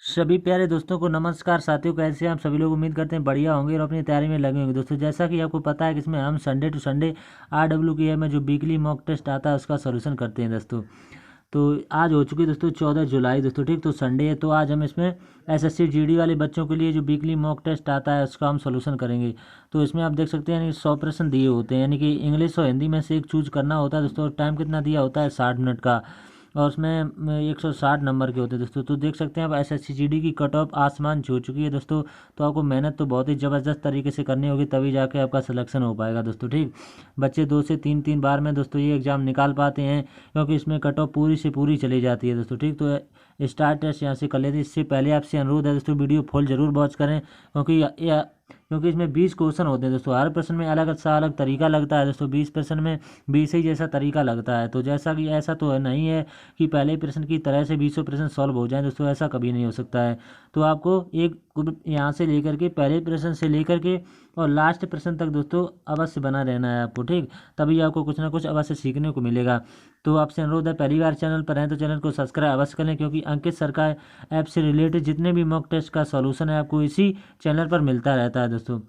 सभी प्यारे दोस्तों को नमस्कार। साथियों, कैसे हैं आप सभी लोग? उम्मीद करते हैं बढ़िया होंगे और अपनी तैयारी में लगे होंगे। दोस्तों, जैसा कि आपको पता है कि इसमें हम संडे टू संडे RWK में जो वीकली मॉक टेस्ट आता है उसका सॉल्यूशन करते हैं दोस्तों। तो आज हो चुकी है दोस्तों 14 जुलाई दोस्तों, ठीक। तो संडे है, तो आज हम इसमें SSC GD वाले बच्चों के लिए जो वीकली मॉक टेस्ट आता है उसका हम सॉल्यूशन करेंगे। तो इसमें आप देख सकते हैं यानी 100 प्रश्न दिए होते हैं, यानी कि इंग्लिश और हिंदी में से एक चूज करना होता है दोस्तों। टाइम कितना दिया होता है? 60 मिनट का। और उसमें 160 नंबर के होते हैं दोस्तों। तो देख सकते हैं अब SSC GD की कट ऑफ आसमान छू चुकी है दोस्तों। तो आपको मेहनत तो बहुत ही ज़बरदस्त तरीके से करनी होगी, तभी जाके आपका सिलेक्शन हो पाएगा दोस्तों, ठीक। बच्चे 2 से 3 बार में दोस्तों ये एग्ज़ाम निकाल पाते हैं, क्योंकि इसमें कट ऑफ पूरी से पूरी चली जाती है दोस्तों, ठीक। तो स्टार्ट टेस्ट यहाँ से कर लेते हैं। इससे पहले आपसे अनुरोध है दोस्तों, वीडियो फुल जरूर वॉच करें, क्योंकि इसमें 20 क्वेश्चन होते हैं दोस्तों। हर प्रश्न में अलग सा अलग तरीका लगता है दोस्तों। 20 प्रश्न में 20 ही जैसा तरीका लगता है। तो जैसा कि ऐसा तो नहीं है कि पहले प्रश्न की तरह से 20 प्रश्न सॉल्व हो जाएं दोस्तों, ऐसा कभी नहीं हो सकता है। तो आपको एक ग्रुप यहाँ से लेकर के पहले प्रश्न से लेकर के और लास्ट प्रश्न तक दोस्तों अवश्य बना रहना है आपको, ठीक। तभी आपको कुछ ना कुछ अवश्य सीखने को मिलेगा। तो आपसे अनुरोध है, पहली बार चैनल पर हैं तो चैनल को सब्सक्राइब अवश्य करें, क्योंकि अंकित सर का ऐप से रिलेटेड जितने भी मॉक टेस्ट का सॉल्यूशन है आपको इसी चैनल पर मिलता रहता है दोस्तों।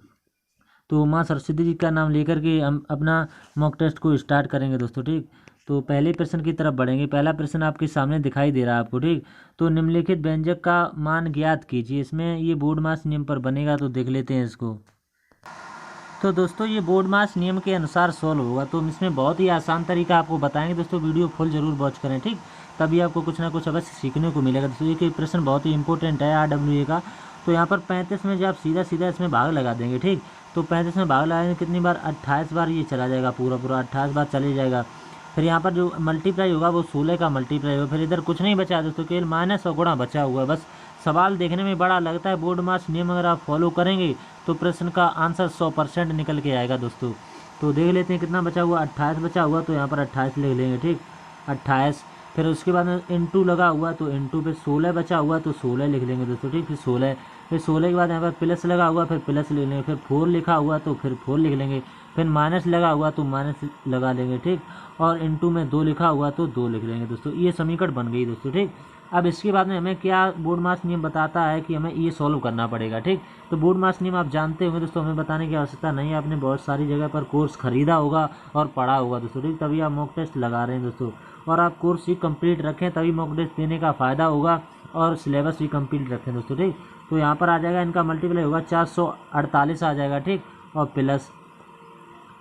तो माँ सरस्वती जी का नाम लेकर के हम अपना मॉक टेस्ट को स्टार्ट करेंगे दोस्तों, ठीक। तो पहले प्रश्न की तरफ बढ़ेंगे। पहला प्रश्न आपके सामने दिखाई दे रहा है आपको, ठीक। तो निम्नलिखित व्यंजक का मान ज्ञात कीजिए। इसमें ये बोर्ड मास नियम पर बनेगा, तो देख लेते हैं इसको। तो दोस्तों ये बोर्ड मास नियम के अनुसार सोल्व होगा। तो हम इसमें बहुत ही आसान तरीका आपको बताएंगे दोस्तों। वीडियो फुल जरूर वॉच करें, ठीक। तभी आपको कुछ ना कुछ अवश्य सीखने को मिलेगा दोस्तों। ये प्रश्न बहुत ही इंपॉर्टेंट है RWA का। तो यहाँ पर 35 में जब आप सीधा सीधा इसमें भाग लगा देंगे, ठीक। तो 35 में भाग लगाएंगे कितनी बार? 28 बार ये चला जाएगा, पूरा पूरा 28 बार चले जाएगा। फिर यहाँ पर जो मल्टीप्लाई होगा वो 16 का मल्टीप्लाई होगा। फिर इधर कुछ नहीं बचा दोस्तों, केवल माइनस और गुणा बचा हुआ है बस। सवाल देखने में बड़ा लगता है, बोर्ड मास नियम अगर आप फॉलो करेंगे तो प्रश्न का आंसर 100% निकल के आएगा दोस्तों। तो देख लेते हैं कितना बचा हुआ। 28 बचा हुआ, तो यहाँ पर 28 लिख लेंगे, ठीक। 28। फिर उसके बाद में इंटू लगा हुआ, तो इंटू पे 16 बचा हुआ, तो 16 लिख लेंगे दोस्तों, ठीक। फिर 16 के बाद यहाँ पर प्लस लगा हुआ, फिर प्लस लिख लेंगे। फिर 4 लिखा हुआ, तो फिर 4 लिख लेंगे। फिर माइनस लगा हुआ, तो माइनस लगा लेंगे, ठीक। और इंटू में 2 लिखा हुआ, तो 2 लिख लेंगे दोस्तों। ये समीकरण बन गई दोस्तों, ठीक। अब इसके बाद में हमें क्या बोर्ड मास नियम बताता है कि हमें ये सॉल्व करना पड़ेगा, ठीक। तो बोर्ड मास नियम आप जानते होंगे दोस्तों, हमें बताने की आवश्यकता नहीं है। आपने बहुत सारी जगह पर कोर्स खरीदा होगा और पढ़ा होगा दोस्तों, ठीक। तभी आप मॉक टेस्ट लगा रहे हैं दोस्तों। और आप कोर्स भी कंप्लीट रखें, तभी मॉक टेस्ट देने का फ़ायदा होगा। और सिलेबस भी कंप्लीट रखें दोस्तों, ठीक। तो यहाँ पर आ जाएगा, इनका मल्टीप्लाई होगा 448 आ जाएगा, ठीक। और प्लस,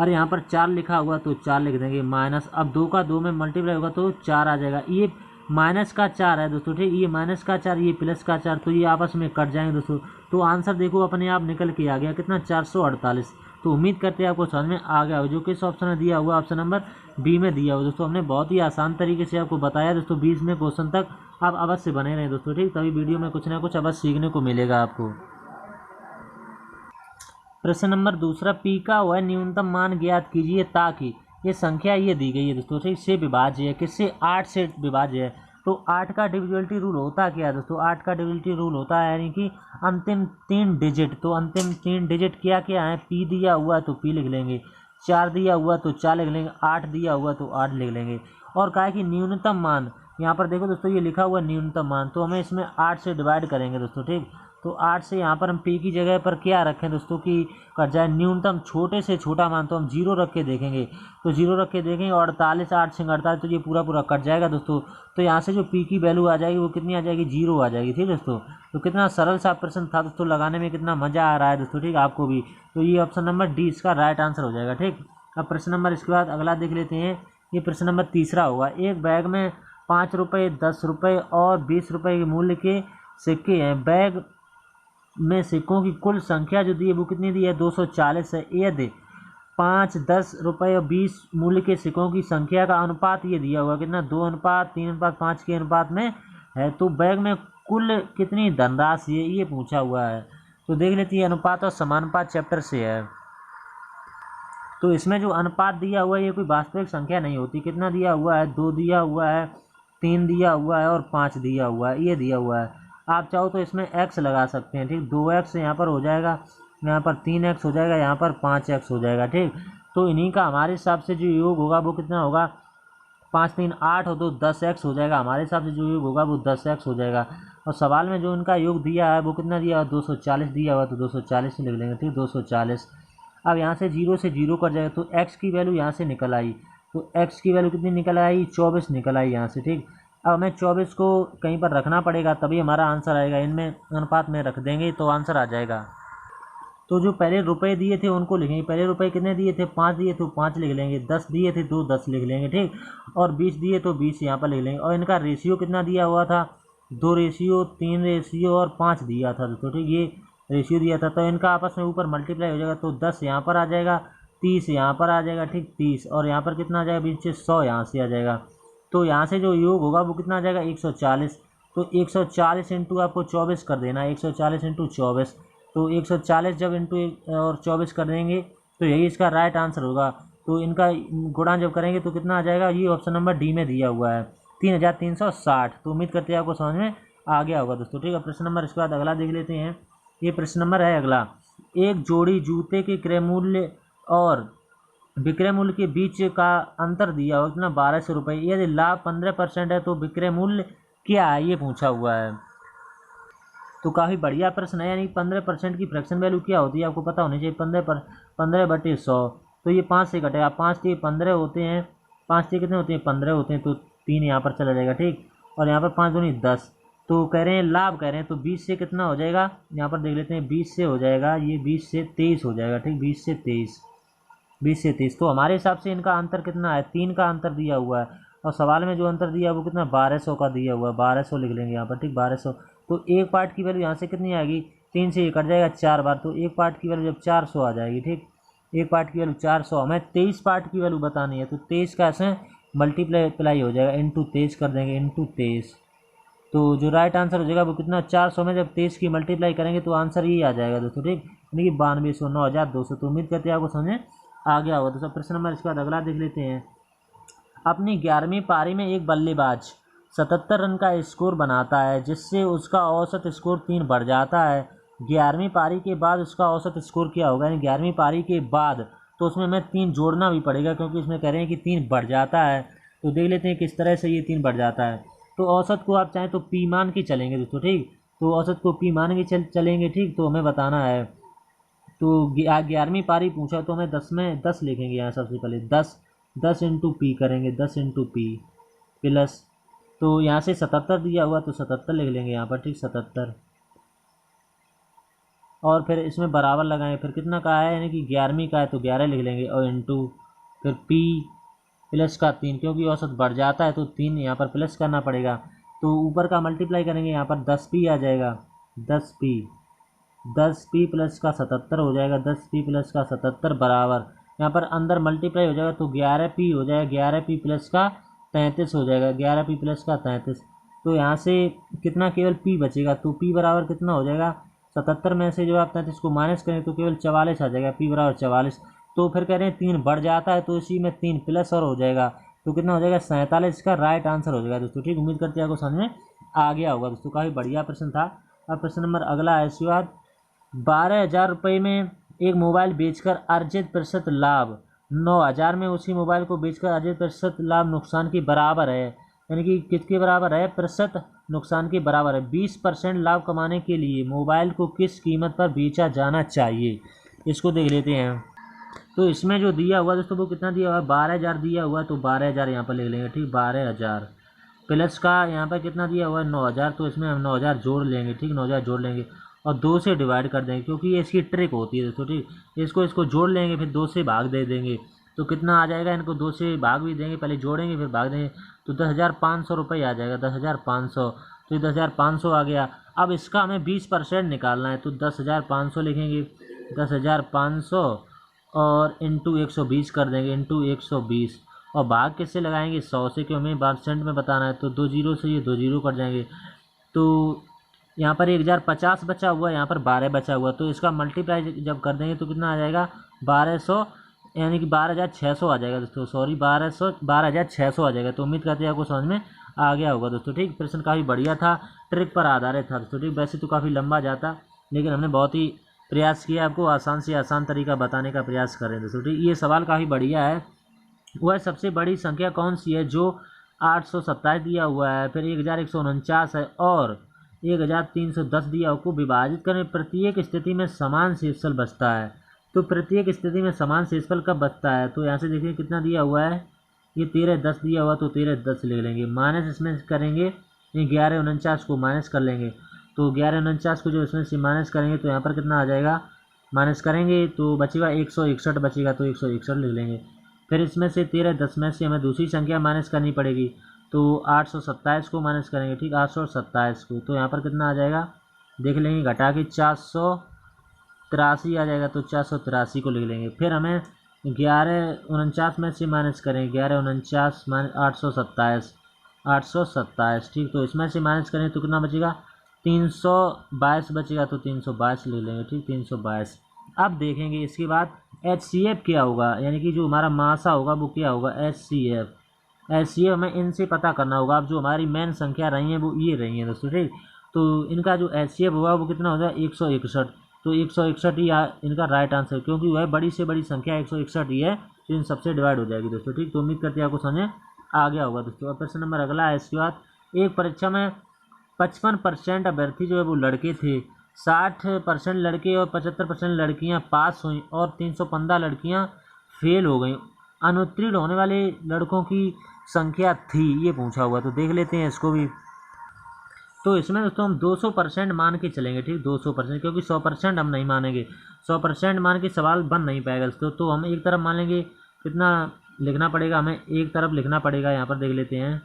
और यहाँ पर 4 लिखा हुआ, तो 4 लिख देंगे। माइनस, अब 2 का 2 में मल्टीप्लाई होगा तो 4 आ जाएगा। ये माइनस का 4 है दोस्तों, ठीक। ये माइनस का 4, ये प्लस का 4, तो ये आपस में कट जाएंगे दोस्तों। तो आंसर देखो अपने आप निकल के आ गया, कितना? 448। तो उम्मीद करते हैं आपको समझ में आ गया हो। जो किस ऑप्शन में दिया हुआ? ऑप्शन नंबर B में दिया हुआ दोस्तों। हमने बहुत ही आसान तरीके से आपको बताया दोस्तों। 20 में क्वेश्चन तक आप अवश्य बने रहें दोस्तों, ठीक। तभी वीडियो में कुछ ना कुछ अवश्य सीखने को मिलेगा आपको। प्रश्न नंबर दूसरा, पी का वह न्यूनतम मान ज्ञात कीजिए ताकि ये संख्या ये दी गई है दोस्तों, ठीक, से विभाज्य है। किससे? 8 से विभाज्य है। तो 8 का डिविजिबिलिटी रूल होता क्या है दोस्तों? 8 का डिविजिबिलिटी रूल होता है यानी कि अंतिम 3 डिजिट। तो अंतिम 3 डिजिट क्या क्या है? पी दिया हुआ तो पी लिख लेंगे, 4 दिया हुआ तो 4 लिख लेंगे, 8 दिया हुआ तो 8 लिख लेंगे। और कहा है कि न्यूनतम मान, यहाँ पर देखो दोस्तों ये लिखा हुआ न्यूनतम मान, तो हमें इसमें 8 से डिवाइड करेंगे दोस्तों, ठीक। तो 8 से यहाँ पर हम पी की जगह पर क्या रखें दोस्तों कि कट जाए न्यूनतम छोटे से छोटा मान, तो हम 0 रख के देखेंगे। तो 0 रख के देखेंगे और 48, 8 से 48, तो ये पूरा पूरा कट जाएगा दोस्तों। तो यहाँ से जो पी की वैल्यू आ जाएगी वो कितनी आ जाएगी? 0 आ जाएगी, ठीक दोस्तों। तो कितना सरल सा प्रश्न था दोस्तों, लगाने में कितना मज़ा आ रहा है दोस्तों, ठीक, आपको भी। तो ये ऑप्शन नंबर D इसका राइट आंसर हो जाएगा, ठीक। अब प्रश्न नंबर इसके बाद अगला देख लेते हैं। ये प्रश्न नंबर तीसरा होगा। एक बैग में 5 रुपये, 10 रुपये और 20 रुपये के मूल्य के सिक्के हैं। बैग में सिक्कों की कुल संख्या जो दी है वो कितनी दी है? 240 है। यदि 5, 10 रुपये और 20 मूल्य के सिक्कों की संख्या का अनुपात ये दिया हुआ कितना? 2:3:5 के अनुपात में है, तो बैग में कुल कितनी धनराशि है ये पूछा हुआ है। तो देख लेते हैं, अनुपात और समानुपात चैप्टर से है। तो इसमें जो अनुपात दिया हुआ है ये कोई वास्तविक संख्या नहीं होती। कितना दिया हुआ है? 2 दिया हुआ है, 3 दिया हुआ है और 5 दिया हुआ है, ये दिया हुआ है। आप चाहो तो इसमें x लगा सकते हैं, ठीक। 2x यहाँ पर हो जाएगा, यहाँ पर 3x हो जाएगा, यहाँ पर 5x हो जाएगा, ठीक। तो इन्हीं का हमारे हिसाब से जो योग होगा वो कितना होगा? 5 3 8 हो तो 10x हो जाएगा। हमारे हिसाब से जो योग होगा वो 10x हो जाएगा। और सवाल में जो इनका योग दिया है वो कितना दिया हुआ, 240 दिया हुआ, तो 240 ही लिख लेंगे, ठीक, 240। अब यहाँ से 0 से 0 कट जाएगा तो x की वैल्यू यहाँ से निकल आई, तो x की वैल्यू कितनी निकल आई, 24 निकल आई यहाँ से, ठीक। अब हमें 24 को कहीं पर रखना पड़ेगा तभी हमारा आंसर आएगा, इनमें अनुपात में रख देंगे तो आंसर आ जाएगा। तो जो पहले रुपए दिए थे उनको लिखेंगे, पहले रुपए कितने दिए थे, 5 दिए तो 5 लिख लेंगे, 10 दिए थे तो 10 लिख लेंगे, ठीक, और 20 दिए तो 20 यहाँ पर लिख लेंगे। और इनका रेशियो कितना दिया हुआ था, 2 रेशियो 3 रेशियो और 5 दिया था दोस्तों, ठीक, ये रेशियो दिया था। तो इनका आपस में ऊपर मल्टीप्लाई हो जाएगा, तो 10 यहाँ पर आ जाएगा, 30 यहाँ पर आ जाएगा, ठीक, 30, और यहाँ पर कितना आ जाएगा बीच से 100 यहाँ से आ जाएगा। तो यहाँ से जो योग होगा वो कितना आ जाएगा, 140। तो 140 इंटू आपको 24 कर देना है, 140 इंटू 24, तो 140 जब इंटू और 24 कर देंगे तो यही इसका राइट आंसर होगा। तो इनका गुणा जब करेंगे तो कितना आ जाएगा, ये ऑप्शन नंबर डी में दिया हुआ है 3360। तो उम्मीद करते हैं आपको समझ में आ गया होगा दोस्तों, ठीक है। प्रश्न नंबर इसके बाद अगला देख लेते हैं। ये प्रश्न नंबर है अगला, एक जोड़ी जूते के क्रय मूल्य और विक्रय मूल्य के बीच का अंतर दिया हुआ कितना, 1200 रुपये। यदि लाभ 15% है तो विक्रय मूल्य क्या है, ये पूछा हुआ है। तो काफ़ी बढ़िया प्रश्न है, यानी 15% की फ्रैक्शन वैल्यू क्या होती है आपको पता होनी चाहिए, 15/100। तो ये 5 से कटेगा, 5 के 15 होते हैं, 5 के कितने होते हैं, 15 होते हैं, तो 3 यहाँ पर चला जाएगा, ठीक, और यहाँ पर 5 दूनी 10। तो कह रहे हैं लाभ कह रहे हैं, तो 20 से कितना हो जाएगा, यहाँ पर देख लेते हैं, 20 से हो जाएगा, ये 20 से 23 हो जाएगा, ठीक, 20 से 23, 20 से 23। तो हमारे हिसाब से इनका अंतर कितना है, 3 का अंतर दिया हुआ है, और सवाल में जो अंतर दिया है वो कितना, 1200 का दिया हुआ है, 1200 लिख लेंगे यहाँ पर, ठीक, 1200। तो एक पार्ट की वैल्यू यहाँ से कितनी आएगी, 3 से ये कट जाएगा 4 बार, तो एक पार्ट की वैल्यू जब 400 आ जाएगी, ठीक, एक पार्ट की वैल्यू 400। हमें 23 पार्ट की वैल्यू बतानी है, तो 23 का ऐसे मल्टीप्लाई हो जाएगा, इंटू 23 कर देंगे, इंटू 23। तो जो राइट आंसर हो जाएगा वो कितना, 400 में जब 23 की मल्टीप्लाई करेंगे तो आंसर ये आ जाएगा दोस्तों, ठीक, यानी कि 9200, 9200। तो उम्मीद करते हैं आपको समझ आ गया होगा। तो प्रश्न नंबर इसके बाद अगला देख लेते हैं। अपनी 11वीं पारी में एक बल्लेबाज 77 रन का स्कोर बनाता है, जिससे उसका औसत स्कोर 3 बढ़ जाता है। 11वीं पारी के बाद उसका औसत स्कोर क्या होगा, यानी 11वीं पारी के बाद, तो उसमें हमें 3 जोड़ना भी पड़ेगा, क्योंकि इसमें कह रहे हैं कि 3 बढ़ जाता है। तो देख लेते हैं किस तरह से ये 3 बढ़ जाता है। तो औसत को आप चाहें तो पी मान के चलेंगे दोस्तों, ठीक, तो औसत को पी मान के चलेंगे, ठीक। तो हमें बताना है, तो 11वीं पारी पूछा तो हमें 10 में 10 लिखेंगे यहाँ सबसे पहले, 10 इंटू पी करेंगे, 10 इंटू पी प्लस, तो यहाँ से 77 दिया हुआ तो 77 लिख लेंगे यहाँ पर, ठीक, 77, और फिर इसमें बराबर लगाएं, फिर कितना का है, यानी कि 11वीं का है तो 11 लिख लेंगे, और इंटू फिर पी प्लस का 3, क्योंकि औसत बढ़ जाता है तो 3 यहाँ पर प्लस करना पड़ेगा। तो ऊपर का मल्टीप्लाई करेंगे, यहाँ पर 10p आ जाएगा, 10p प्लस का 77 हो जाएगा, 10p प्लस का 77 बराबर, यहाँ पर अंदर मल्टीप्लाई हो जाएगा तो 11p हो जाएगा, 11p प्लस का 33 हो जाएगा, 11p प्लस का 33। तो यहाँ से कितना, केवल p बचेगा, तो p बराबर कितना हो जाएगा, 77 में से जो आप 33 को माइनस करें तो केवल 44 आ जाएगा, p बराबर 44। तो फिर कह रहे हैं 3 बढ़ जाता है, तो इसी में 3 प्लस और हो जाएगा, तो कितना हो जाएगा, 47 का राइट आंसर हो जाएगा दोस्तों, ठीक। उम्मीद करते हैं आपको समझ में आ गया होगा दोस्तों, काफ़ी बढ़िया प्रश्न था। अब प्रश्न नंबर अगला है, इसके बाद 12,000 रुपये में एक मोबाइल बेचकर अर्जित प्रतिशत लाभ 9,000 में उसी मोबाइल को बेचकर अर्जित प्रतिशत लाभ नुकसान के बराबर है, यानी कि किसके बराबर है, प्रतिशत नुकसान के बराबर है। 20% लाभ कमाने के लिए मोबाइल को किस कीमत पर बेचा जाना चाहिए, इसको देख लेते हैं। तो इसमें जो दिया हुआ दोस्तों वो कितना दिया हुआ है, 12,000 दिया हुआ है, तो 12,000 यहाँ पर लिख लेंगे, ठीक, 12,000 प्लस का यहाँ पर कितना दिया हुआ है, 9,000, तो इसमें हम 9,000 जोड़ लेंगे, ठीक, 9,000 जोड़ लेंगे और 2 से डिवाइड कर देंगे, क्योंकि ये इसकी ट्रिक होती है दोस्तों, ठीक। इसको जोड़ लेंगे, फिर 2 से भाग दे देंगे, तो कितना आ जाएगा, इनको 2 से भाग भी देंगे, पहले जोड़ेंगे फिर भाग देंगे, तो 10,500 रुपये आ जाएगा, 10,500। तो ये 10,500 आ गया। अब इसका हमें 20% निकालना है, तो 10,500 लिखेंगे, 10,500 और इंटू 120 कर देंगे, इंटू 120, और भाग किससे लगाएंगे, 100 से, क्यों हमें परसेंट में बताना है, तो 2 जीरो से ये 2 जीरो कट जाएंगे। तो यहाँ पर 1,050 बचा हुआ है, यहाँ पर 12 बचा हुआ, तो इसका मल्टीप्लाई जब कर देंगे तो कितना आ जाएगा, 1200, यानी कि 12,600 आ जाएगा दोस्तों, सॉरी 12,600 आ जाएगा। तो उम्मीद करते हैं आपको समझ में आ गया होगा दोस्तों, ठीक। प्रश्न काफ़ी बढ़िया था, ट्रिक पर आधारित था दोस्तों, ठीक। वैसे तो काफ़ी लंबा जाता, लेकिन हमने बहुत ही प्रयास किया आपको आसान से आसान तरीका बताने का प्रयास कर रहे हैं दोस्तों, ठीक। ये सवाल काफ़ी बढ़िया है। वह सबसे बड़ी संख्या कौन सी है जो 827 दिया हुआ है, फिर 1,149 है और 1310 दिया को विभाजित करें, प्रत्येक स्थिति में समान शेषफल बचता है। तो प्रत्येक स्थिति में समान शेषफल कब बचता है, तो यहाँ से देखिए कितना दिया हुआ है, ये 1310 दिया हुआ, तो 1310 ले लेंगे, माइनस इसमें करेंगे 1149 को माइनस कर लेंगे, तो 1149 को जो इसमें से माइनस करेंगे तो यहाँ पर कितना आ जाएगा, माइनस करेंगे तो बचेगा 161 बचेगा, तो 161 लिख लेंगे। फिर इसमें से 1310 में से हमें दूसरी संख्या माइनस करनी पड़ेगी, तो 827 को माइनस करेंगे, ठीक, 827 को, तो यहाँ पर कितना आ जाएगा देख लेंगे, घटा के 483 आ जाएगा, तो 483 को लिख लेंगे। फिर हमें 1149 में से माइनस करें, 1149 माइनस 827, ठीक, तो इसमें से माइनस करें तो कितना बचेगा, 322 बचेगा, तो 322 ले लेंगे, ठीक, 322। अब देखेंगे इसके बाद HCF क्या होगा, यानी कि जो हमारा मासा होगा वो क्या होगा, HCF हमें इनसे पता करना होगा। अब जो हमारी मेन संख्या रही हैं वो ये रही हैं दोस्तों, ठीक, तो इनका जो HCF होगा वो कितना हो जाएगा, 161, तो 161 ही इनका राइट आंसर, क्योंकि वह बड़ी से बड़ी संख्या 161 ही है, तो इन सबसे डिवाइड हो जाएगी दोस्तों, ठीक। तो उम्मीद करते हैं आपको समझ आ गया होगा दोस्तों। अब प्रश्न नंबर अगला है, इसके बाद एक परीक्षा में 55% अभ्यर्थी जो है वो लड़के थे, 60% लड़के और 75% लड़कियां पास हुई और 315 लड़कियां फेल हो गईं, अनुत्तीर्ण होने वाले लड़कों की संख्या थी, ये पूछा हुआ। तो देख लेते हैं इसको भी। तो इसमें दोस्तों हम 200% मान के चलेंगे, ठीक, 200%, क्योंकि 100% हम नहीं मानेंगे, 100% मान के सवाल बन नहीं पाएगा दोस्तों। तो हम एक तरफ मान लेंगे, कितना लिखना पड़ेगा हमें, एक तरफ लिखना पड़ेगा, यहाँ पर देख लेते हैं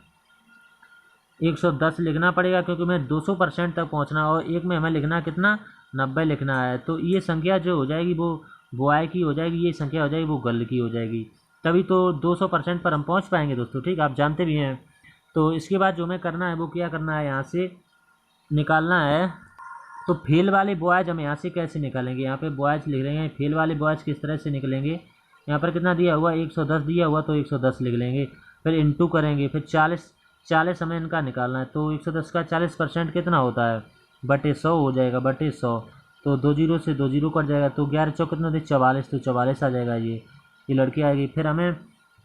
110 लिखना पड़ेगा, क्योंकि हमें 200% तक पहुँचना, और एक में हमें लिखना कितना, 90 लिखना है। तो ये संख्या जो हो जाएगी वो बॉय की हो जाएगी, ये संख्या हो जाएगी वो गर्ल की हो जाएगी, तभी तो 200% पर हम पहुँच पाएंगे दोस्तों, ठीक, आप जानते भी हैं। तो इसके बाद जो हमें करना है वो क्या करना है, यहाँ से निकालना है। तो फेल वाले बॉयज़ हम यहाँ से कैसे निकालेंगे, यहाँ पे बॉयज़ लिख लेंगे, फेल वाले बॉयज़ किस तरह से निकलेंगे, यहाँ पर कितना दिया हुआ, 110 दिया हुआ, तो 110 लिख लेंगे, फिर इंटू करेंगे, फिर 40 हमें इनका निकालना है। तो 110 का 40% कितना होता है, बटे 100 हो जाएगा, बटे 100, तो 2 जीरो से 2 जीरो कट जाएगा, तो 11 चौक कितना थे, 44, तो 44 आ जाएगा, ये लड़की आएगी। फिर हमें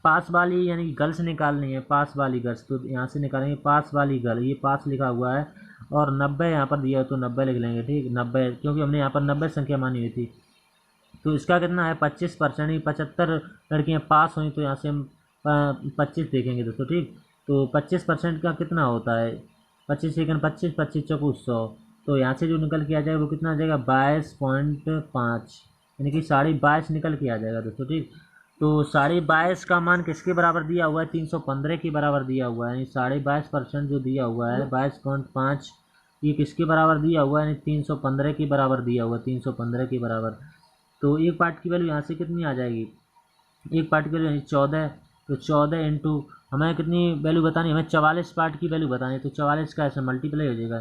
पास वाली यानी कि गर्ल्स निकालनी है, पास वाली गर्ल्स, तो यहाँ से निकालेंगे पास वाली गर्ल, ये पास लिखा हुआ है, और 90 यहाँ पर दिया है तो 90 लिख लेंगे, ठीक, 90, क्योंकि हमने यहाँ पर 90 संख्या मानी हुई थी। तो इसका कितना है 25%, ही 75 लड़कियाँ पास हुई, तो यहाँ से हम 25 देखेंगे दोस्तों, ठीक। तो 25% का कितना होता है, 25 सेकंड 25 25 चौको 100, तो यहाँ से जो निकल के आ जाएगा वो कितना आ जाएगा, 22.5, यानी कि 22.5 निकल के आ जाएगा दोस्तों, ठीक। तो 22.5 का मान किसके बराबर दिया हुआ है, 315 के बराबर दिया हुआ है, यानी 22.5% जो दिया हुआ है 22.5, ये किसके बराबर दिया हुआ है, यानी 315 के बराबर दिया हुआ है, 315 के बराबर। तो एक पार्ट की वैल्यू यहाँ से कितनी आ जाएगी, एक पार्ट की वैल्यू यानी 14, तो 14 इंटू हमें कितनी वैल्यू बतानी, हमें 44 पार्ट की वैल्यू बतानी है, तो 44 का ऐसे मल्टीप्लाई हो जाएगा,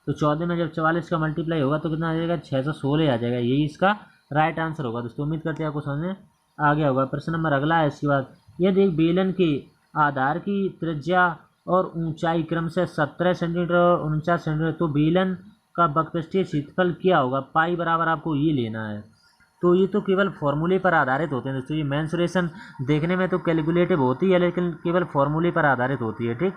तो 14 में जब 44 का मल्टीप्लाई होगा तो कितना आ जाएगा, 616 आ जाएगा, यही इसका राइट आंसर होगा दोस्तों। उम्मीद करते हैं आपको समझ में आ गया होगा। प्रश्न नंबर अगला है, इसके बाद यदि एक बेलन के आधार की त्रिज्या और ऊंचाई क्रम से 17 सेंटीमीटर और 49 सेंटीमीटर, तो बेलन का वक्रपृष्ठीय क्षेत्रफल क्या होगा, पाई बराबर आपको ये लेना है। तो ये तो केवल फॉर्मूले पर आधारित होते हैं दोस्तों, ये मेंसुरेशन देखने में तो कैलकुलेटिव होती है लेकिन केवल फॉर्मूले पर आधारित होती है, ठीक।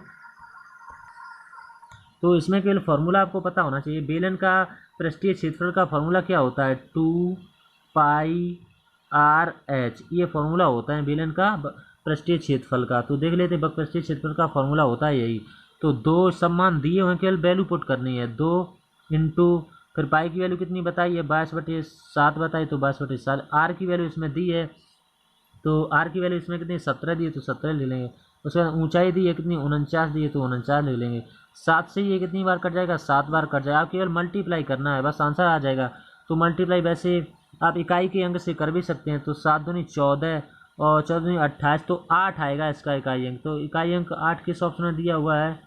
तो इसमें केवल फार्मूला आपको पता होना चाहिए। बेलन का पृष्ठीय क्षेत्रफल का फार्मूला क्या होता है, 2πr/h, ये फार्मूला होता है बेलन का पृष्ठीय क्षेत्रफल का। तो देख लेते हैं पृष्ठीय क्षेत्रफल का फार्मूला होता है यही। तो दो सम्मान दिए हुए केवल वैल्यू पुट करनी है, 2 इंटू फिर पाई की वैल्यू कितनी बताई है 22/7 बताई, तो 22/7। आर की वैल्यू इसमें दी है, तो आर की वैल्यू इसमें कितनी 17 दी है, तो 17 ले लेंगे। उसके बाद ऊंचाई दी है कितनी 49 दी है, तो 49 ले लेंगे। 7 से ये कितनी बार कट जाएगा, 7 बार कट जाएगा। आप केवल मल्टीप्लाई करना है बस, आंसर आ जाएगा। तो मल्टीप्लाई वैसे आप इकाई के अंक से कर भी सकते हैं, तो 7 दूनी 14 और 14 दूनी 28, तो 8 आएगा इसका इकाई अंक। तो इकाई अंक 8 किस ऑप्शन में दिया हुआ है,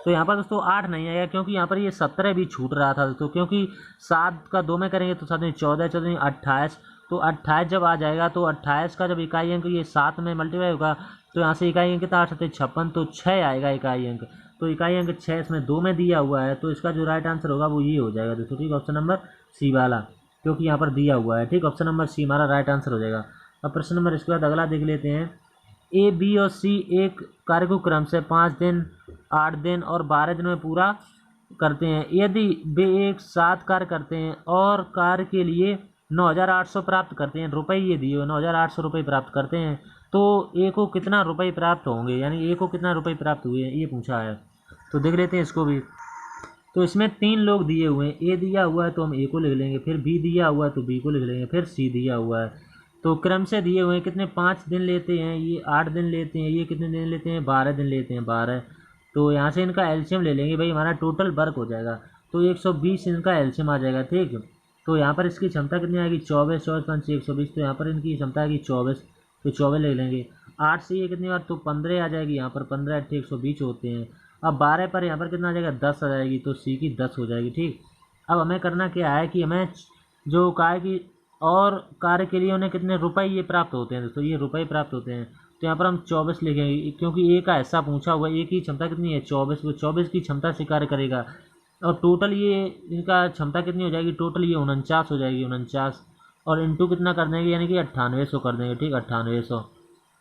तो यहाँ पर दोस्तों 8 नहीं आएगा, क्योंकि यहाँ पर ये 17 भी छूट रहा था दोस्तों, क्योंकि 7 का 2 में करेंगे तो 7 में 14 14 में 28, तो 28 जब आ जाएगा तो 28 का जब इकाई अंक ये 7 में मल्टीप्लाई होगा तो यहाँ से इकाई अंक कितना 8 7 56, तो 6 आएगा इकाई अंक। तो इकाई अंक 6 इसमें 2 में दिया हुआ है, तो इसका जो राइट आंसर होगा वो ये हो जाएगा दोस्तों, ठीक। ऑप्शन नंबर सी वाला, क्योंकि यहाँ पर दिया हुआ है, ठीक। ऑप्शन नंबर सी हमारा राइट आंसर हो जाएगा। अब प्रश्न नंबर इसके बाद अगला देख लेते हैं। ए, बी और सी एक कार्य को क्रम से 5 दिन, 8 दिन और 12 दिन में पूरा करते हैं। यदि वे एक साथ कार्य करते हैं और कार्य के लिए 9,800 प्राप्त करते हैं, रुपये ये दिए हुए 9,800 रुपये प्राप्त करते हैं, तो ए को कितना रुपये प्राप्त होंगे, यानी ए को कितना रुपये प्राप्त हुए हैं ये पूछा है। तो देख लेते हैं इसको भी। तो इसमें 3 लोग दिए हुए हैं, ए दिया हुआ है तो हम ए को लिख लेंगे, फिर बी दिया हुआ है तो बी को लिख लेंगे, फिर सी दिया हुआ है। तो क्रम से दिए हुए हैं कितने, 5 दिन लेते हैं, ये 8 दिन लेते हैं, ये कितने दिन लेते हैं, 12 दिन लेते हैं, 12। तो यहाँ से इनका एलसीएम ले लेंगे भाई, हमारा टोटल वर्क हो जाएगा। तो 120 इनका एलसीएम आ जाएगा, ठीक। तो यहाँ पर इसकी क्षमता कितनी आएगी, 24, 24 5 120। तो यहाँ पर इनकी क्षमता आएगी 24, तो 24 ले लेंगे। 8 से ये कितनी बार, तो 15 आ जाएगी यहाँ पर, 15 8 120 होते हैं। अब 12 पर यहाँ पर कितना आ जाएगा, 10 आ जाएगी, तो सी की 10 हो जाएगी, ठीक। अब हमें करना क्या है कि हमें जो कहा है कि और कार्य के लिए उन्हें कितने रुपए ये प्राप्त होते हैं दोस्तों, ये रुपए प्राप्त होते हैं। तो यहाँ पर हम 24 लिखेंगे, क्योंकि ए का ऐसा पूछा हुआ है, ए की क्षमता कितनी है 24, वो 24 की क्षमता से कार्य करेगा। और टोटल ये इनका क्षमता कितनी हो जाएगी, टोटल ये 49 हो जाएगी, 49। और इंटू कितना कर देंगे, यानी कि 9800 कर देंगे, ठीक, 9800।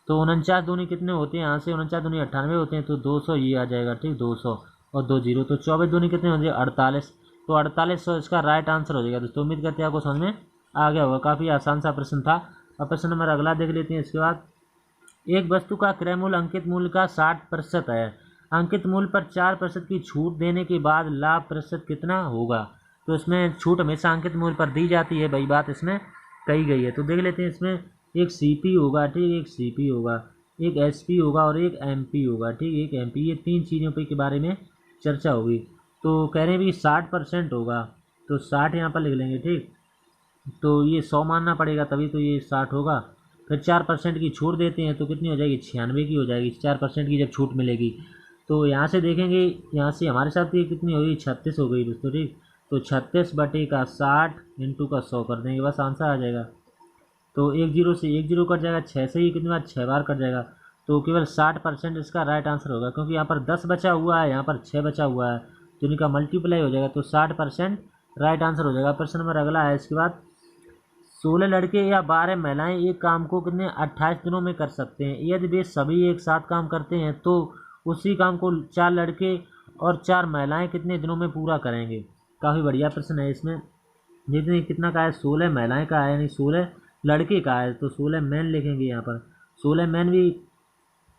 तो 49 दूनी कितने होते हैं, यहाँ से 49 दूनी 98 होते हैं, तो 200 ये आ जाएगा, ठीक, 200 और 2 जीरो, तो 24 दूनी कितने हो जाएगा, 48। तो 4800 इसका राइट आंसर हो जाएगा दोस्तों। उम्मीद करते हैं आपको समझ में आ गया होगा, काफ़ी आसान सा प्रश्न था। अब प्रश्न नंबर अगला देख लेते हैं। इसके बाद, एक वस्तु का क्रय मूल्य अंकित मूल्य का 60% है, अंकित मूल्य पर 4% की छूट देने के बाद लाभ प्रतिशत कितना होगा। तो इसमें छूट हमेशा अंकित मूल्य पर दी जाती है, वही बात इसमें कही गई है। तो देख लेते हैं, इसमें एक सीपी होगा, ठीक, एक सीपी होगा, एक एसपी होगा और एक एमपी होगा, ठीक, एक एमपी। ये 3 चीज़ों के बारे में चर्चा होगी। तो कह रहे हैं भी 60% होगा, तो 60 यहाँ पर लिख लेंगे, ठीक। तो ये 100 मानना पड़ेगा तभी तो ये 60 होगा। फिर 4% की छूट देते हैं तो कितनी हो जाएगी, 96 की हो जाएगी, 4% की जब छूट मिलेगी। तो यहाँ से देखेंगे, यहाँ से हमारे साथ ये कितनी होगी, 36 हो गई दोस्तों, ठीक। तो 36 बटे का 60 इंटू का 100 कर देंगे, बस आंसर आ जाएगा। तो 1 जीरो से 1 जीरो कट जाएगा, 6 से ही कितनी बार 6 बार कट जाएगा। तो केवल 60% इसका राइट आंसर होगा, क्योंकि यहाँ पर 10 बचा हुआ है, यहाँ पर 6 बचा हुआ है, तो इनका मल्टीप्लाई हो जाएगा, तो 60% राइट आंसर हो जाएगा। प्रश्न नंबर अगला है। इसके बाद, 16 लड़के या 12 महिलाएं एक काम को कितने 28 दिनों में कर सकते हैं। यदि वे सभी एक साथ काम करते हैं तो उसी काम को 4 लड़के और 4 महिलाएं कितने दिनों में पूरा करेंगे। काफ़ी बढ़िया प्रश्न है। इसमें जितने कितना का है, 16 महिलाएं का है, यानी 16 लड़के का है, तो 16 मैन लिखेंगे यहाँ पर। 16 मैन भी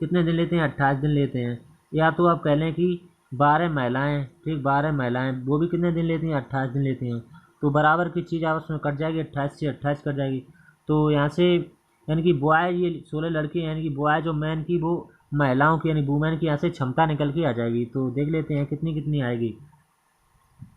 कितने दिन लेते हैं, 28 दिन लेते हैं। या तो आप कह लें कि 12 महिलाएँ, ठीक, 12 महिलाएँ वो भी कितने दिन लेती हैं, 28 दिन लेती हैं। तो बराबर की चीज़ आपस में कट जाएगी, 28 से 28 कट जाएगी। तो यहाँ से यानी कि बॉय, ये 16 लड़के यानी कि बॉय जो मैन की, वो महिलाओं की यानी वुमेन की यहाँ से क्षमता निकल के आ जाएगी। तो देख लेते हैं कितनी कितनी आएगी।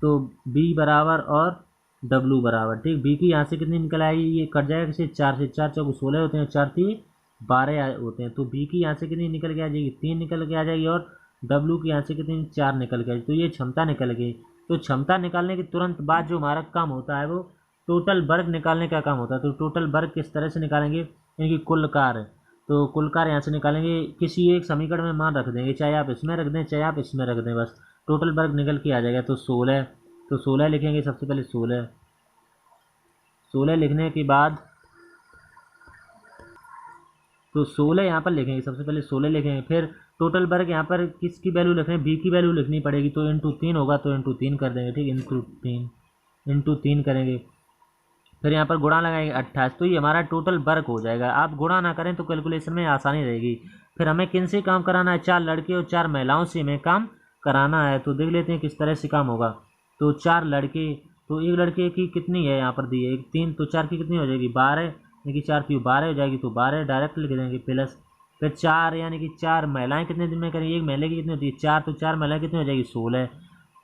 तो बी बराबर और डब्लू बराबर, ठीक, बी की यहाँ से कितनी निकल आएगी, ये कट जाएगा किसी 4 से, 4 चौको 16 होते हैं, 4 3 12 होते हैं। तो बी की यहाँ से कितनी निकल के आ जाएगी, 3 निकल के आ जाएगी, और डब्लू की यहाँ से कितनी 4 निकल के आ जाएगी। तो ये क्षमता निकल गई। तो क्षमता निकालने के तुरंत बाद जो हमारा काम होता है वो टोटल वर्क निकालने का काम होता है। तो टोटल वर्क किस तरह से निकालेंगे, यानी कि कुल कार्य। तो कुल कार्य यहाँ से निकालेंगे, किसी एक समीकरण में मान रख देंगे, चाहे आप इसमें रख दें चाहे आप इसमें रख दें, बस टोटल वर्क निकल के आ जाएगा। तो 16, तो 16 लिखेंगे सबसे पहले, 16 लिखने के बाद, तो 16 यहाँ पर लिखेंगे सबसे पहले, 16 लिखेंगे। फिर टोटल वर्क यहाँ पर किसकी वैल्यू लिख रहे हैं, बी की वैल्यू लिखनी पड़ेगी। तो इंटू 3 होगा, तो इंटू 3 कर देंगे, ठीक, इंटू तीन करेंगे। फिर यहाँ पर गुणा लगाएंगे 28, तो ये हमारा टोटल वर्क हो जाएगा। आप गुणा ना करें तो कैलकुलेशन में आसानी रहेगी। फिर हमें किन से काम कराना है, 4 लड़के और 4 महिलाओं से हमें काम कराना है। तो देख लेते हैं किस तरह से काम होगा। तो 4 लड़के, तो एक लड़के की कितनी है यहाँ पर दी है, 3, तो 4 की कितनी हो जाएगी, 12, यानी कि 4 की 12 हो जाएगी, तो 12 डायरेक्ट लिख देंगे प्लस। फिर 4 यानी कि 4 महिलाएं कितने दिन में करेंगी, एक महिला की कितनी होती है 4, तो 4 महिलाएं कितनी हो जाएगी 16।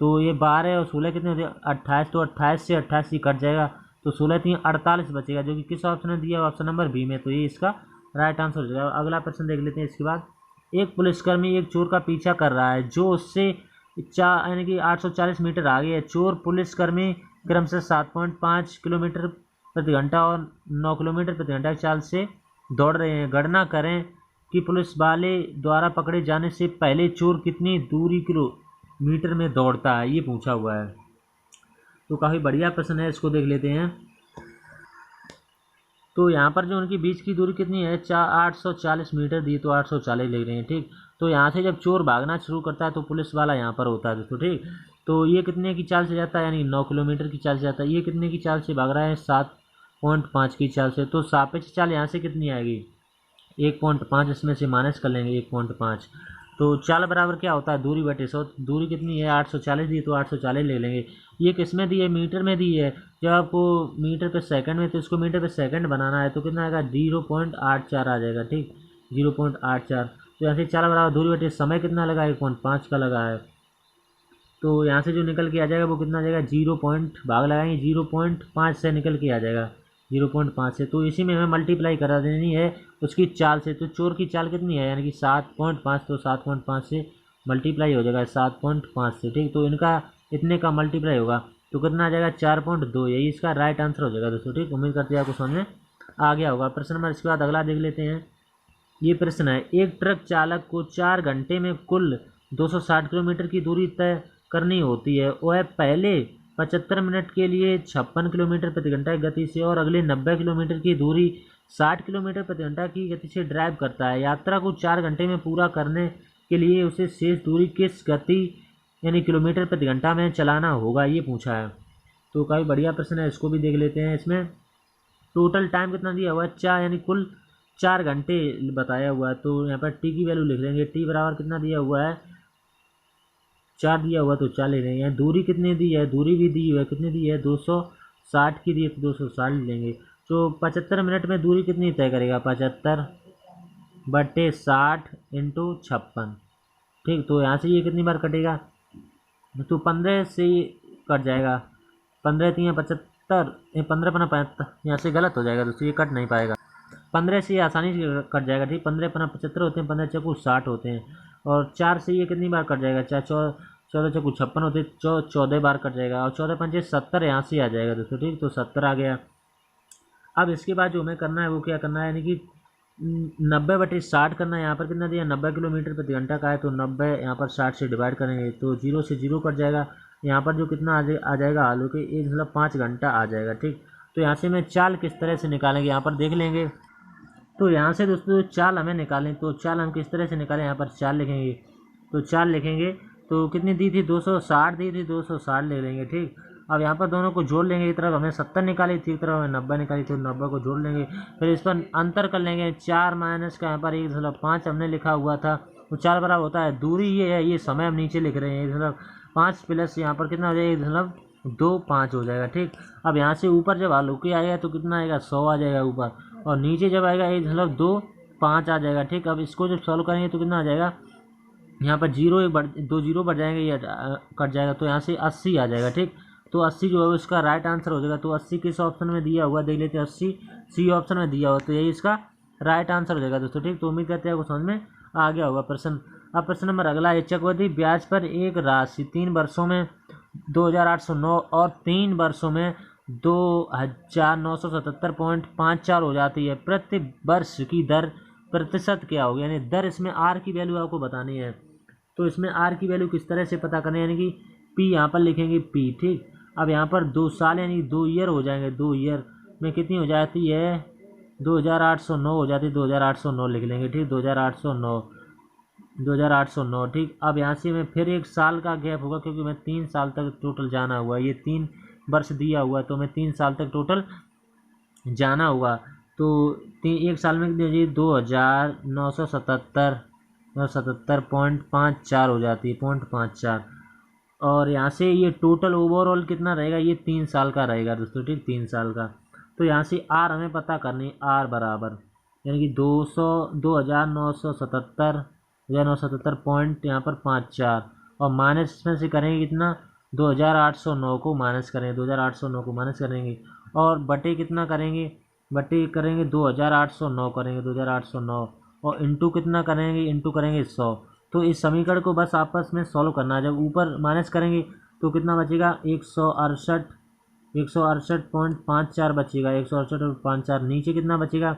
तो ये 12 और 16 कितने होती है 28, तो 28 से 28 ही कट जाएगा। तो 16 3 48 बचेगा, जो कि किस ऑप्शन ने दिया, ऑप्शन नंबर बी में। तो ये इसका राइट आंसर हो जाएगा। अगला प्रश्न देख लेते हैं। इसके बाद, एक पुलिसकर्मी एक चोर का पीछा कर रहा है जो उससे यानी कि 840 मीटर आगे है। चोर पुलिसकर्मी क्रम से 7.5 किलोमीटर प्रति घंटा और 9 किलोमीटर प्रति घंटा की चाल से दौड़ रहे हैं। गणना करें कि पुलिस वाले द्वारा पकड़े जाने से पहले चोर कितनी दूरी किलोमीटर में दौड़ता है, ये पूछा हुआ है। तो काफ़ी बढ़िया प्रश्न है, इसको देख लेते हैं। तो यहाँ पर जो उनकी बीच की दूरी कितनी है 840 मीटर दी, तो 840 ले रहे हैं। ठीक, तो यहाँ से जब चोर भागना शुरू करता है तो पुलिस वाला यहाँ पर होता है दोस्तों। ठीक, तो ये कितने की चाल से जाता है, यानी 9 किलोमीटर की चाल से जाता है। ये कितने की चाल से भाग रहा है, 7.5 की चाल से। तो सापेक्ष चाल यहाँ से कितनी आएगी, 1.5, इसमें से माइनस कर लेंगे 1.5। तो चाल बराबर क्या होता है, दूरी बटे 100। दूरी कितनी है 840 दी, तो 840 ले लेंगे। ये किस में दी है, मीटर में दी है। जब आपको मीटर पे सेकंड में, तो इसको मीटर पे सेकंड बनाना है तो कितना आएगा 0.84 आ जाएगा। ठीक, 0.84। तो यहाँ से चाल बराबर दूरी बटे समय कितना लगा, 1.5 का लगा है। तो यहाँ से जो निकल के आ जाएगा वो कितना आ जाएगा, 0 पॉइंट भाग लगाएंगे 0.5 से निकल के आ जाएगा 0.5 से। तो इसी में हमें मल्टीप्लाई करा देनी है उसकी चाल से। तो चोर की चाल कितनी है, यानी कि 7.5, तो 7.5 से मल्टीप्लाई हो जाएगा 7.5 से। ठीक, तो इनका इतने का मल्टीप्लाई होगा तो कितना आ जाएगा 4.2। यही इसका राइट आंसर हो जाएगा दोस्तों। ठीक, उम्मीद करते हैं आपको समझ में आ गया होगा। प्रश्न नंबर इसके बाद अगला देख लेते हैं। ये प्रश्न है, एक ट्रक चालक को 4 घंटे में कुल 260 किलोमीटर की दूरी तय करनी होती है। वह पहले 75 मिनट के लिए 56 किलोमीटर प्रति घंटा की गति से और अगले 90 किलोमीटर की दूरी 60 किलोमीटर प्रति घंटा की गति से ड्राइव करता है। यात्रा को 4 घंटे में पूरा करने के लिए उसे शेष दूरी किस गति यानी किलोमीटर प्रति घंटा में चलाना होगा, ये पूछा है। तो काफ़ी बढ़िया प्रश्न है, इसको भी देख लेते हैं। इसमें टोटल टाइम कितना दिया हुआ है, 4, यानी कुल 4 घंटे बताया हुआ है। तो यहाँ पर टी की वैल्यू लिख लेंगे। टी बराबर कितना दिया हुआ है, 4 दिया हुआ, तो 4 ले लेंगे। यहाँ दूरी कितनी दी है, दूरी भी दी है, कितनी दी है 260 की दी है, तो 260 लेंगे। तो 75 मिनट में दूरी कितनी तय करेगा, 75 बटे 60 इंटू 56। ठीक, तो यहाँ से ये कितनी बार कटेगा, तो 15 से कट जाएगा। 15 3 75, 15 पना 75, यहाँ से गलत हो जाएगा दोस्तों, ये कट नहीं पाएगा। 15 से आसानी से कट जाएगा। ठीक, 15 पना 75 होते हैं, 15 चक्कू 60 होते हैं, और 4 से ये कितनी बार कट जाएगा, 14 चक्कू 56 होते हैं, 14 बार कट जाएगा, और 14 पंचे 70 यहाँ से आ जाएगा दोस्तों। ठीक, तो 70 आ गया। अब इसके बाद जो हमें करना है वो क्या करना है, यानी कि 90 बटे 60 करना है। यहाँ पर कितना दिया, 90 किलोमीटर प्रति घंटा का है, तो 90 यहाँ पर 60 से डिवाइड करेंगे तो 0 से 0 कट जाएगा। यहाँ पर जो कितना आ जाएगा आलू के 1.5 घंटा आ जाएगा। ठीक, तो यहाँ से मैं चाल किस तरह से निकालेंगे यहाँ पर देख लेंगे। तो यहाँ से दोस्तों चाल हमें निकालें, तो चाल हम किस तरह से निकालें, यहाँ पर चाल लिखेंगे। तो चाल लिखेंगे तो कितनी दी थी, 260 दी थी, 260 ले लेंगे। ठीक, अब यहाँ पर दोनों को जोड़ लेंगे। एक तरफ हमें 70 निकाली थी, एक तरफ हमें 90 निकाली थी, 90 को जोड़ लेंगे। फिर इस पर अंतर कर लेंगे, 4 माइनस का यहाँ पर 1.5 हमने लिखा हुआ था, तो 4 बराबर होता है दूरी ये है, ये समय हम नीचे लिख रहे हैं 1.5 प्लस यहाँ पर कितना हो जाएगा 1.25 हो जाएगा। ठीक, अब यहाँ से ऊपर जब आलू के आएगा तो कितना आएगा 100 आ जाएगा ऊपर, और नीचे जब आएगा 1.25 आ जाएगा। ठीक, अब इसको जब सॉल्व करेंगे तो कितना आ जाएगा, यहाँ पर 2 जीरो बढ़ जाएंगे, ये कट जाएगा, तो यहाँ से 80 आ जाएगा। ठीक, तो 80 जो है इसका राइट आंसर हो जाएगा। तो 80 किस ऑप्शन में दिया हुआ देख लेते हैं, 80 सी ऑप्शन में दिया हुआ, तो यही इसका राइट आंसर हो जाएगा दोस्तों। ठीक, तो उम्मीद करते हैं आपको समझ में आ गया होगा प्रश्न। अब प्रश्न नंबर अगला है, चक्रवृद्धि ब्याज पर एक राशि 3 वर्षों में 2809 और 3 वर्षों में 2977.54 हो जाती है। प्रति वर्ष की दर प्रतिशत क्या होगी, यानी दर, इसमें आर की वैल्यू आपको बतानी है। तो इसमें आर की वैल्यू किस तरह से पता करनी है, यानी कि पी यहाँ पर लिखेंगे पी। ठीक, अब यहाँ पर 2 साल यानी 2 ईयर हो जाएंगे। 2 ईयर में कितनी हो जाती है, 2809 हो जाती है, 2809 लिख लेंगे। ठीक, 2809। ठीक, अब यहाँ से मैं फिर 1 साल का गैप होगा, क्योंकि मैं 3 साल तक टोटल जाना हुआ, ये 3 वर्ष दिया हुआ, तो मैं 3 साल तक टोटल जाना हुआ। तो 1 साल में कितनी हो जाएगी, 2977.54 हो जाती है, 0.54। और यहाँ से ये टोटल ओवरऑल कितना रहेगा, ये 3 साल का रहेगा दोस्तों। ठीक, 3 साल का। तो यहाँ से आर हमें पता करनी, आर बराबर यानी कि 2977 पॉइंट यहाँ पर 54, और माइनस इसमें से करेंगे कितना, 2809 को माइनस करेंगे, 2809 को माइनस करेंगे, और बटे कितना करेंगे, बटे करेंगे 2809 करेंगे, 2809, और इंटू कितना करेंगे, इंटू करेंगे 100। तो इस समीकरण को बस आपस में सॉल्व करना है। जब ऊपर माइनस करेंगे तो कितना बचेगा, 168.54 बचेगा, 168.54। नीचे कितना बचेगा,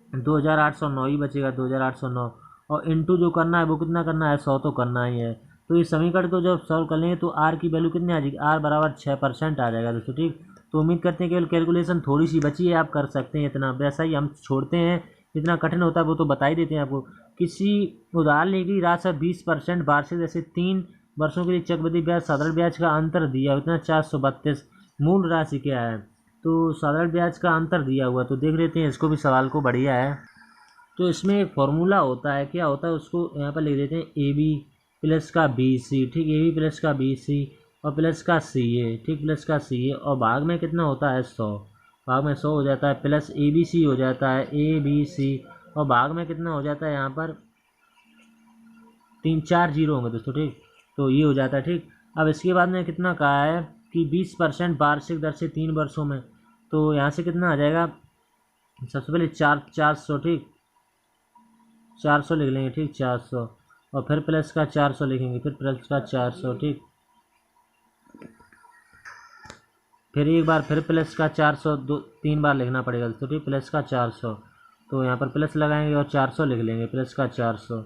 2809 ही बचेगा, 2809, और इंटू जो करना है वो कितना करना है, 100 तो करना ही है। तो इस समीकरण को जब सॉल्व कर लेंगे तो आर की वैल्यू कितनी आ जाएगी, आर बराबर 6% आ जाएगा दोस्तों। ठीक, तो उम्मीद करते हैं केवल कैलकुलेशन थोड़ी सी बची है, आप कर सकते हैं इतना। वैसा ही हम छोड़ते हैं, जितना कठिन होता है वो तो बता ही देते हैं आपको। किसी उधार ली गई राशि 20% वार्षिक जैसे 3 वर्षों के लिए चक्रवृद्धि ब्याज साधारण ब्याज का अंतर दिया उतना 432। मूल राशि क्या है? तो साधारण ब्याज का अंतर दिया हुआ, तो देख लेते हैं इसको भी, सवाल को। बढ़िया है। तो इसमें एक फॉर्मूला होता है, क्या होता है उसको यहाँ पर लिख देते हैं, ए बी प्लस का बी सी, ठीक, ए बी प्लस का बी सी और प्लस का सी ए, ठीक, प्लस का सी ए, और भाग में कितना होता है 100, भाग में 100 हो जाता है, प्लस ए बी सी हो जाता है, ए बी सी, और भाग में कितना हो जाता है यहाँ पर 3-4 जीरो होंगे दोस्तों, ठीक, तो ये हो जाता है, ठीक। अब इसके बाद में कितना कहा है कि 20% वार्षिक दर से 3 वर्षों में, तो यहाँ से कितना आ जाएगा, सबसे पहले 400, ठीक, 400 लिख लेंगे, ठीक, 400, और फिर प्लस का 400 लिखेंगे, फिर प्लस का 400, ठीक, फिर एक बार फिर प्लस का 400, 3 बार लिखना पड़ेगा दोस्तों, ठीक, प्लस का 400, तो यहाँ पर प्लस लगाएंगे और 400 लिख लेंगे, प्लस का 400,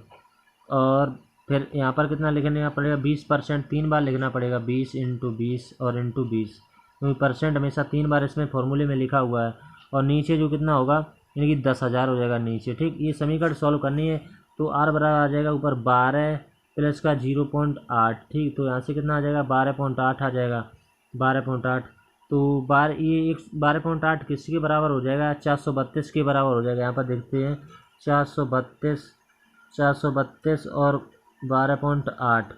और फिर यहाँ पर कितना लिखना पड़ेगा, 20% 3 बार लिखना पड़ेगा, 20 इंटू 20 और इंटू 20, क्योंकि परसेंट हमेशा 3 बार इसमें फॉर्मूले में लिखा हुआ है। और नीचे जो कितना होगा, यानी कि 10,000 हो जाएगा नीचे, ठीक। ये समीकरण सॉल्व करनी है, तो आर बराबर आ जाएगा ऊपर 12 प्लस का 0.8, ठीक, तो यहाँ से कितना आ जाएगा 12.8 आ जाएगा, 12.8, तो ये 12.8 किसके बराबर हो जाएगा, 432 के बराबर हो जाएगा। यहाँ पर देखते हैं 432 और 12.8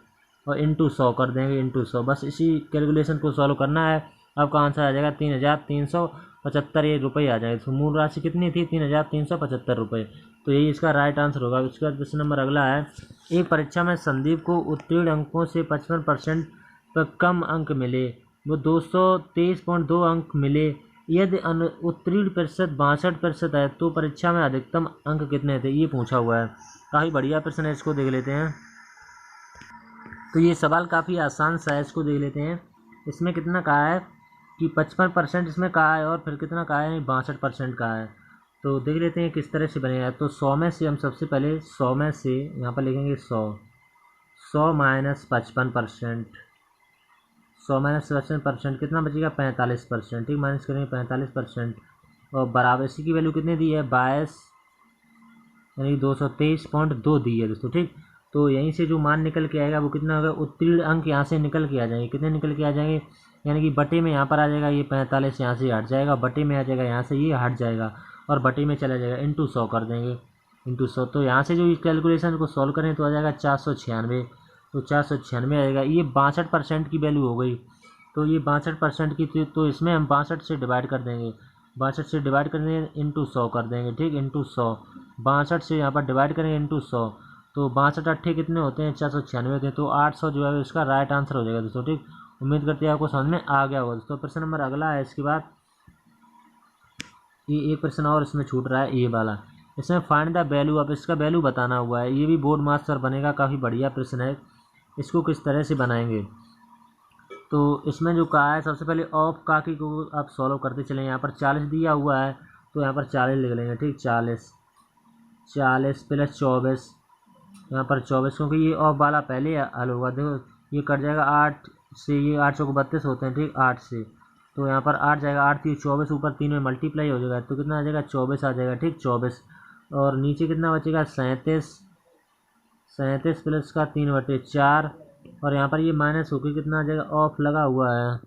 और इंटू 100 कर देंगे, इंटू 100, बस इसी कैलकुलेशन को सॉल्व करना है। आपका आंसर आ जाएगा 3,375 ये रुपये आ जाएगा। तो मूल राशि कितनी थी, 3,375 रुपये, तो यही इसका राइट आंसर होगा। उसके बाद प्रश्न नंबर अगला है, एक परीक्षा में संदीप को उत्तीर्ण अंकों से 55% पर कम अंक मिले, वो 223.2 अंक मिले। यदि उत्तीर्ण प्रतिशत 62% है तो परीक्षा में अधिकतम अंक कितने थे, ये पूछा हुआ है। काफ़ी बढ़िया प्रश्न है, इसको देख लेते हैं। तो ये सवाल काफ़ी आसान सा है, इसको देख लेते हैं। इसमें कितना कहा है कि 55% इसमें कहा है, और फिर कितना कहा है, 62% कहा है। तो देख लेते हैं किस तरह से बनेगा। तो 100 में से हम सबसे पहले 100 में से यहाँ पर लिखेंगे 100 माइनस 55%, 100 माइनस 55% कितना बचेगा, 45%, ठीक, माइनस करेंगे 45%, और बराबर इसी की वैल्यू कितनी दी है, 22, यानी 223.2 दी है दोस्तों, ठीक। तो यहीं से जो मान निकल के आएगा वो कितना होगा, उत्तीर्ण अंक यहाँ से निकल के आ जाएंगे, कितने निकल के आ जाएंगे, यानी कि बटे में यहाँ पर आ जाएगा ये 45, यहाँ से हट जाएगा, बटे में आ जाएगा यहाँ से ये हट जाएगा, और बटे में चला जाएगा, इंटू 100 कर देंगे, इंटू 100। तो यहाँ से जो इस कैलकुलेशन को सॉल्व करें तो आ जाएगा 496, तो 496 आएगा। ये 62% की वैल्यू हो गई, तो ये 62% की थी, तो इसमें हम 62 से डिवाइड कर देंगे, 62 से डिवाइड कर देंगे, इंटू 100 कर देंगे, ठीक, इंटू 100, 62 से यहाँ पर डिवाइड करेंगे, इंटू 100, तो 62 अट्ठे कितने होते हैं, 496 होते हैं, तो 800 जो है इसका राइट आंसर हो जाएगा दोस्तों, ठीक। उम्मीद करते हैं आपको समझ में आ गया होगा दोस्तों। प्रश्न नंबर अगला है, इसके बाद ये एक प्रश्न और इसमें छूट रहा है, ये वाला। इसमें फाइंड द वैल्यू, अब इसका वैल्यू बताना हुआ है। ये भी बोर्ड मार्क्स पर बनेगा, काफ़ी बढ़िया प्रश्न है। इसको किस तरह से बनाएंगे, तो इसमें जो कहा है सबसे पहले ऑफ काकी को आप सॉल्व करते चलें। यहाँ पर 40 दिया हुआ है, तो यहाँ पर 40 लिख लेंगे, ठीक, 40 प्लस 24, यहाँ पर 24, क्योंकि ये ऑफ वाला पहले हल होगा। देखो ये कट जाएगा 8 से, ये 8 चौको 32 होते हैं, ठीक, 8 से, तो यहाँ पर 8 जाएगा, 8 3 24, ऊपर 3 में मल्टीप्लाई हो जाएगा, तो कितना आ जाएगा 24 आ जाएगा, ठीक, 24, और नीचे कितना बचेगा 37 प्लस का 3/4, और यहाँ पर ये माइनस होकर कितना आ जाएगा, ऑफ लगा हुआ है,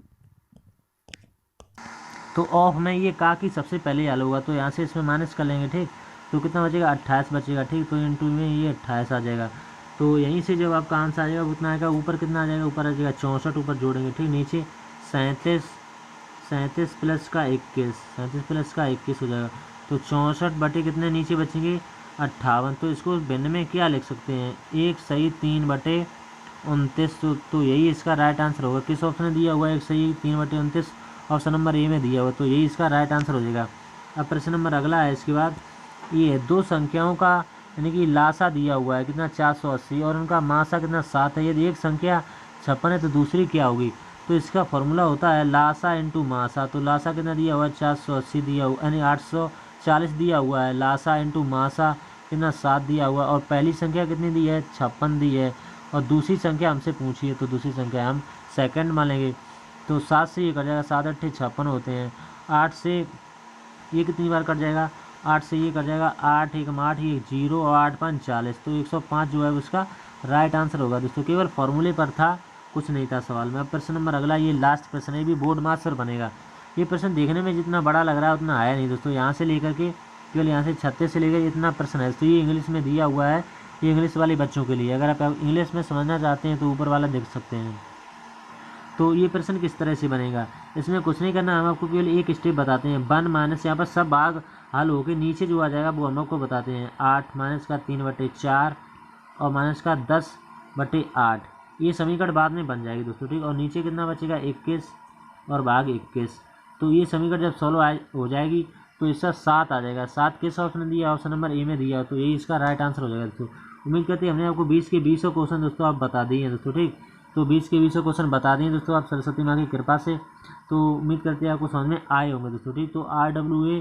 तो ऑफ में ये का की सबसे पहले हल होगा, तो यहाँ से इसमें माइनस कर लेंगे, ठीक, तो कितना बचेगा 28 बचेगा, ठीक, तो इंटू में ये 28 आ जाएगा। तो यहीं से जब आपका आंसर आ जाएगा उतना आएगा, ऊपर कितना आ जाएगा, ऊपर आ जाएगा 64, ऊपर जोड़ेंगे, ठीक, नीचे 37 प्लस का 21 हो जाएगा, तो 64 बटे कितने नीचे बचेंगे 58, तो इसको भिन्न में क्या लिख सकते हैं, 1 सही 3/29, तो यही इसका राइट आंसर होगा। किस ऑप्शन में दिया हुआ है 1 सही 3/29, ऑप्शन नंबर ए में दिया हुआ, तो यही इसका राइट आंसर हो जाएगा। अब प्रश्न नंबर अगला है, इसके बाद ये दो संख्याओं का यानी कि लासा दिया हुआ है कितना 480, और उनका मासा कितना 7 है। यदि एक संख्या 56 है तो दूसरी क्या होगी, तो इसका फॉर्मूला होता है लासा इंटू मासा। तो लासा कितना दिया हुआ है 480 दिया हुआ, यानी 840 दिया हुआ है, लासा इंटू मासा कितना 7 दिया हुआ, और पहली संख्या कितनी दी है 56 दी है, और दूसरी संख्या हमसे पूछी है, तो दूसरी संख्या हम सेकंड मानेंगे। तो 7 से ये कट जाएगा, 7 8 56 होते हैं। 8 से ये कितनी बार कट जाएगा, 8 से ये कट जाएगा, 8 1 8 ये 0 और 8 5 40, तो 105 जो है उसका राइट आंसर होगा दोस्तों। केवल फॉर्मूले पर था, कुछ नहीं था सवाल में। अब प्रश्न नंबर अगला, ये लास्ट प्रश्न है, भी बोर्ड मार्क्स पर बनेगा। ये प्रश्न देखने में जितना बड़ा लग रहा है उतना आया नहीं दोस्तों। यहाँ से लेकर के केवल यहाँ से 36 से लेकर इतना प्रश्न है दोस्तों। ये इंग्लिश में दिया हुआ है, ये इंग्लिश वाले बच्चों के लिए। अगर आप इंग्लिश में समझना चाहते हैं तो ऊपर वाला देख सकते हैं। तो ये प्रश्न किस तरह से बनेगा, इसमें कुछ नहीं करना, हम आपको केवल एक स्टेप बताते हैं। 1 माइनस यहाँ पर सब भाग हल होकर नीचे जो आ जाएगा वो हम आपको बताते हैं। 8 माइनस का 3/4 और माइनस का 10/8, ये समीकरण बाद में बन जाएगी दोस्तों, ठीक। और नीचे कितना बचेगा, 21 और भाग 21। तो ये समीकरण जब सॉल्व हो जाएगी तो इसका 7 आ जाएगा। 7 किस ऑप्शन में दिया, ऑप्शन नंबर ए में दिया, तो यही इसका राइट आंसर हो जाएगा दोस्तों। उम्मीद करते हैं हमने आपको 20 के 20 क्वेश्चन दोस्तों आप बता दिए हैं दोस्तों, ठीक। तो 20 के 20 क्वेश्चन बता दिए दोस्तों आप सरस्वती माँ की कृपा से। तो उम्मीद करते हैं आपको समझ में आए होंगे दोस्तों, ठीक। तो RWA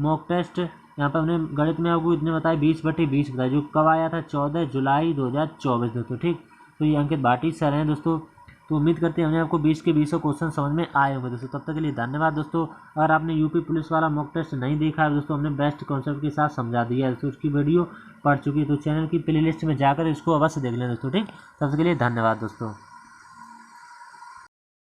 मॉक टेस्ट यहाँ पर हमने गणित में आपको इतने बताए, 20/20 बताए, जो कब आया था, 14 जुलाई 2024 दोस्तों, ठीक। तो ये अंकित भाटी सर हैं दोस्तों। तो उम्मीद करते हैं हमने आपको 20 के 20 क्वेश्चन समझ में आए होंगे दोस्तों। तब तक के लिए धन्यवाद दोस्तों। अगर आपने यूपी पुलिस वाला मॉक टेस्ट नहीं देखा है दोस्तों, हमने बेस्ट कॉन्सेप्ट के साथ समझा दिया है दोस्तों, उसकी वीडियो पड़ चुकी है, तो चैनल की प्लेलिस्ट में जाकर इसको अवश्य देख लें दोस्तों, ठीक। तब तक के लिए धन्यवाद दोस्तों।